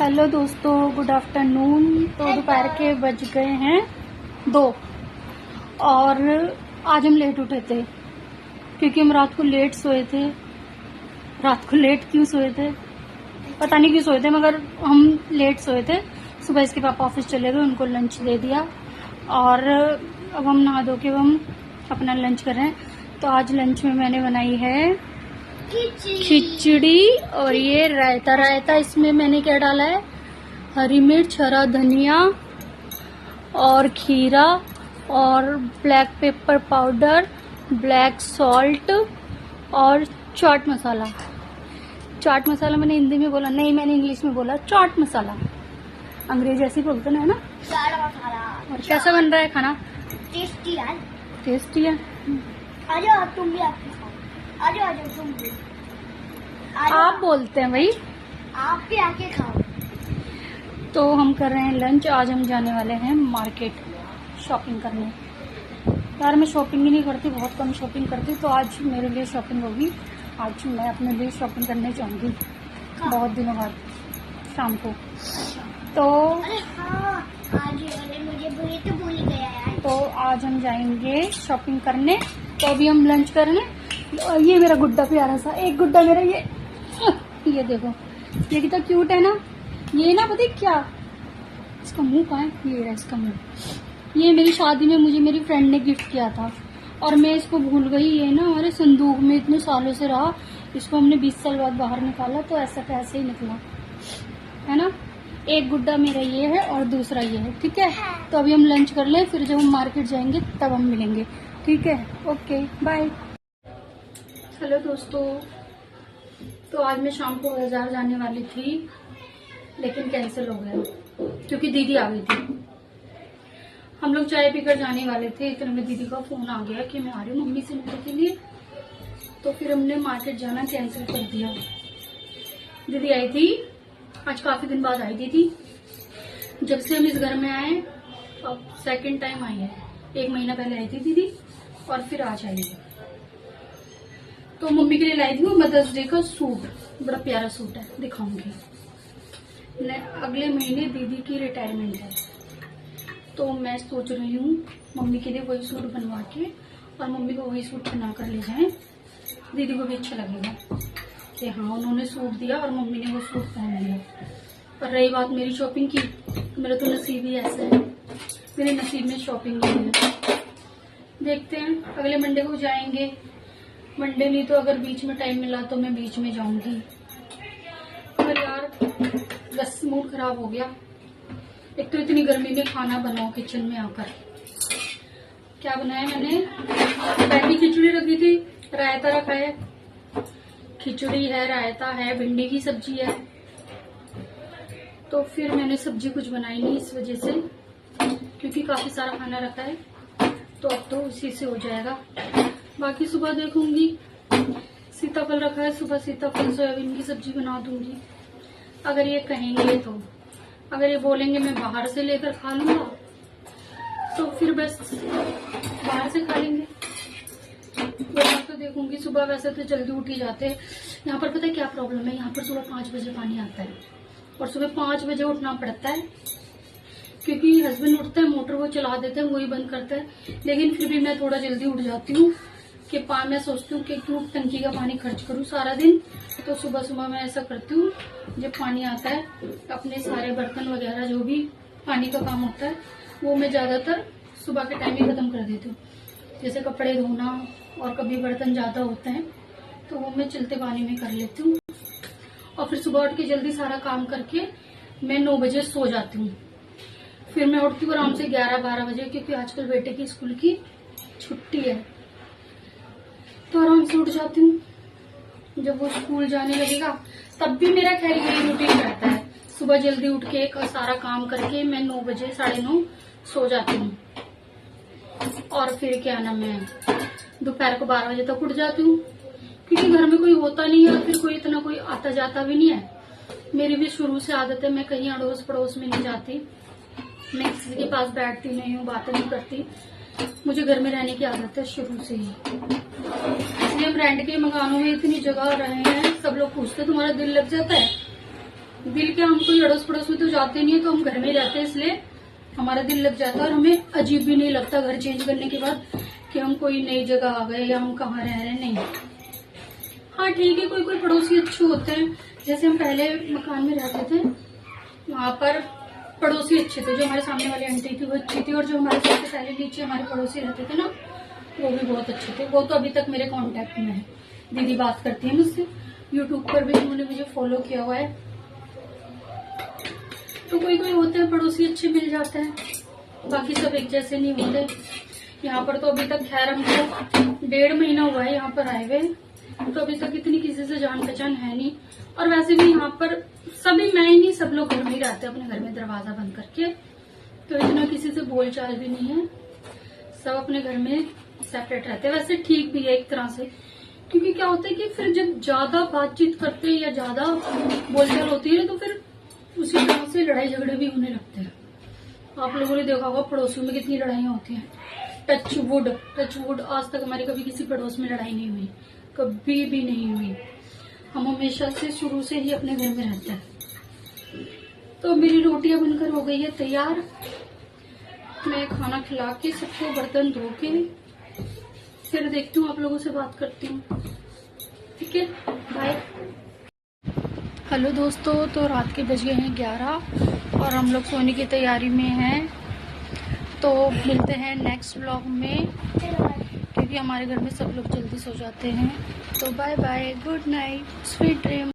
Hello दोस्तों, good afternoon. तो दोपहर के बज गए हैं 2 और आज हम लेट उठे थे क्योंकि हम रात को लेट सोए थे। रात को लेट क्यों सोए थे पता नहीं क्यों सोए थे, मगर हम लेट सोए थे। सुबह इसके पापा ऑफिस चले गए, उनको लंच दे दिया और अब हम नहा धो के हम अपना लंच कर रहे हैं। तो आज लंच में मैंने बनाई है खिचड़ी और ये रायता। इसमें मैंने क्या डाला है, हरी मिर्च, हरा धनिया और खीरा और black pepper powder, black salt और चाट मसाला। चाट मसाला मैंने हिंदी में बोला नहीं, मैंने इंग्लिश में बोला चाट मसाला। अंग्रेजी ऐसे बोलते ना, है ना। चाट मसाला। और कैसा बन रहा है खाना? टेस्टी है। टेस्टी है। आ जाओ तुम भी, आपके खाओ। आ जाओ तुम भी। आप बोलते हैं भाई, आप भी आके खाओ। तो हम कर रहे हैं लंच। आज हम जाने वाले हैं मार्केट शॉपिंग करने। यार मैं शॉपिंग ही नहीं करती, बहुत कम शॉपिंग करती, तो आज मेरे लिए शॉपिंग होगी। आज मैं अपने लिए शॉपिंग करने जाऊंगी बहुत दिनों बाद शाम को। तो अरे हाँ, आज मुझे तो भूल गया यार। तो आज हम जाएंगे शॉपिंग करने। तो अभी हम लंच करने। ये मेरा गुड्डा प्यारा सा, एक गुड्डा मेरा ये देखो, ये कितना क्यूट है ना। ये ना पता है क्या, इसका मुंह कहाँ है, ये रहा इसका मुंह। ये मेरी शादी में मुझे मेरी फ्रेंड ने गिफ्ट किया था और मैं इसको भूल गई। ये ना हमारे संदूक में इतने सालों से रहा, इसको हमने 20 साल बाद बाहर निकाला, तो ऐसा कैसे ही निकला, है ना। एक गुड्डा मेरा ये है और दूसरा ये है, ठीक है। तो अभी हम लंच कर लें, फिर जब हम मार्केट जाएंगे तब हम मिलेंगे, ठीक है। Okay bye. हेलो दोस्तों, तो आज मैं शाम को बाजार जाने वाली थी लेकिन कैंसिल हो गया क्योंकि दीदी आ गई थी। हम लोग चाय पीकर जाने वाले थे, इतने में दीदी का फोन आ गया कि मैं आ रही हूँ मम्मी से मिलने के लिए। तो फिर हमने मार्केट जाना कैंसिल कर दिया। दीदी आई थी, आज काफी दिन बाद आई दीदी। जब से हम इस घर में आए अब सेकंड टाइम आई है। 1 महीना पहले आई थी दीदी और फिर आज आई है। तो मम्मी के लिए लाई थी वो मदर्स डे का सूट, बड़ा प्यारा सूट है, दिखाऊंगी। अगले महीने दीदी की रिटायरमेंट है, तो मैं सोच रही हूँ मम्मी के लिए वही सूट बनवा के और मम्मी को वही सूट बना कर ले जाए। दीदी को भी अच्छा लगेगा कि हाँ उन्होंने सूट दिया और मम्मी ने वो सूट पहन लिया। पर रही बात मेरी शॉपिंग की, मेरा तो नसीब ही ऐसा है, मेरे नसीब में शॉपिंग ही है। देखते हैं अगले मंडे को जाएंगे। मंडे नहीं तो अगर बीच में टाइम मिला तो मैं बीच में जाऊंगी। पर यार बस मूड खराब हो गया। एक तो इतनी गर्मी में खाना बनाओ किचन में आकर। क्या बनाया मैंने, पहली खिचड़ी रखी थी, रायता रखा है, खिचड़ी है, रायता है, भिंडी की सब्जी है। तो फिर मैंने सब्जी कुछ बनाई नहीं इस वजह से, क्योंकि काफी सारा खाना रखा है, तो अब तो उसी से हो जाएगा। बाकी सुबह देखूंगी, सीताफल रखा है, सुबह सीताफल सोयाबीन की सब्जी बना दूंगी। अगर ये कहेंगे तो, अगर ये बोलेंगे मैं बाहर से लेकर खा लूंगा तो फिर बस बाहर से खा लेंगे। तो देखूंगी। सुबह वैसे तो जल्दी उठ ही जाते हैं। यहाँ पर पता है क्या प्रॉब्लम है, यहाँ पर सुबह 5 बजे पानी आता है और सुबह 5 बजे उठना पड़ता है क्योंकि हस्बैंड उठते हैं, मोटर वो चला देते हैं, वही बंद करते हैं। लेकिन फिर भी मैं थोड़ा जल्दी उठ जाती हूँ कि मैं सोचती हूँ कि क्यों टंकी का पानी खर्च करूँ सारा दिन। तो सुबह सुबह मैं ऐसा करती हूँ, जब पानी आता है अपने सारे बर्तन वगैरह जो भी पानी का काम होता है वो मैं ज्यादातर सुबह के टाइम ही खत्म कर देती हूँ। जैसे कपड़े धोना और कभी बर्तन ज्यादा होते हैं तो वो मैं चलते पानी में कर लेती हूँ। और फिर सुबह उठ के जल्दी सारा काम करके मैं 9 बजे सो जाती हूँ। फिर मैं उठती हूँ आराम से 11-12 बजे, क्योंकि आजकल बेटे की स्कूल की छुट्टी है, तो आराम से उठ जाती हूँ। जब वो स्कूल जाने लगेगा तब भी मेरा खैर यही रूटीन रहता है, सुबह जल्दी उठ के सारा काम करके मैं 9 बजे 9:30 सो जाती हूँ। और फिर क्या नाम है, दोपहर को 12 बजे तक उठ जाती हूँ, क्योंकि घर में कोई होता नहीं है, फिर कोई इतना कोई आता जाता भी नहीं है। मेरी भी शुरू से आदत है, मैं कहीं अड़ोस पड़ोस में नहीं जाती, मैं किसी के पास बैठती नहीं हूँ, बातें नहीं करती। मुझे घर में रहने की आदत है शुरू से ही। इसलिए हम रेंट के मकानों में इतनी जगह रहे हैं, सब लोग पूछते तुम्हारा दिल लग जाता है, दिल के हम कोई अड़ोस पड़ोस में तो जाते नहीं है, तो हम घर में ही रहते हैं, इसलिए हमारा दिल लग जाता है और हमें अजीब भी नहीं लगता घर चेंज करने के बाद कि हम कोई नई जगह आ गए या हम कहाँ रह रहे हैं। नहीं, हाँ ठीक है, कोई कोई पड़ोसी अच्छे होते हैं। जैसे हम पहले मकान में रहते थे, वहां पर पड़ोसी अच्छे थे। जो हमारे सामने वाली आंटी थी वो अच्छी थी, और जो हमारे सबसे पहले नीचे हमारे पड़ोसी रहते थे ना, वो भी बहुत अच्छे थे। वो तो अभी तक मेरे कांटेक्ट में है। दीदी बात करती है मुझसे, यूट्यूब पर भी उन्होंने मुझे फॉलो किया हुआ है। तो कोई कोई होते हैं पड़ोसी अच्छे मिल जाते हैं, बाकी सब एक जैसे नहीं होते। यहाँ पर तो अभी तक खैर हमको 1.5 महीना हुआ है यहाँ पर आए हुए, तो अभी तक इतनी किसी से जान पहचान है नहीं। और वैसे भी यहाँ पर सभी, मैं ही नहीं, सब लोग घर में ही रहते हैं अपने घर में दरवाजा बंद करके, तो इतना किसी से बोलचाल भी नहीं है। सब अपने घर में सेपरेट रहते हैं। वैसे ठीक भी है एक तरह से, क्योंकि क्या होता है कि फिर जब ज्यादा बातचीत करते हैं या ज्यादा बोलचाल होती है तो फिर उसी तरह से लड़ाई झगड़े भी होने लगते हैं। आप लोगों ने देखा होगा पड़ोसियों में कितनी लड़ाइयां होती हैं। टच वुड, आज तक हमारी कभी किसी पड़ोस में लड़ाई नहीं हुई, कभी भी नहीं हुई। हम हमेशा से शुरू से ही अपने घर में रहते हैं। तो मेरी रोटियां बनकर हो गई है तैयार। मैं खाना खिला के सबको बर्तन धो के फिर देखती हूँ, आप लोगों से बात करती हूँ। ठीक है, बाय। हेलो दोस्तों, तो रात के बज गए हैं 11 और हम लोग सोने की तैयारी में हैं। तो मिलते हैं नेक्स्ट व्लॉग में, क्योंकि हमारे घर में सब लोग जल्दी सो जाते हैं। तो bye bye, good night, sweet dream.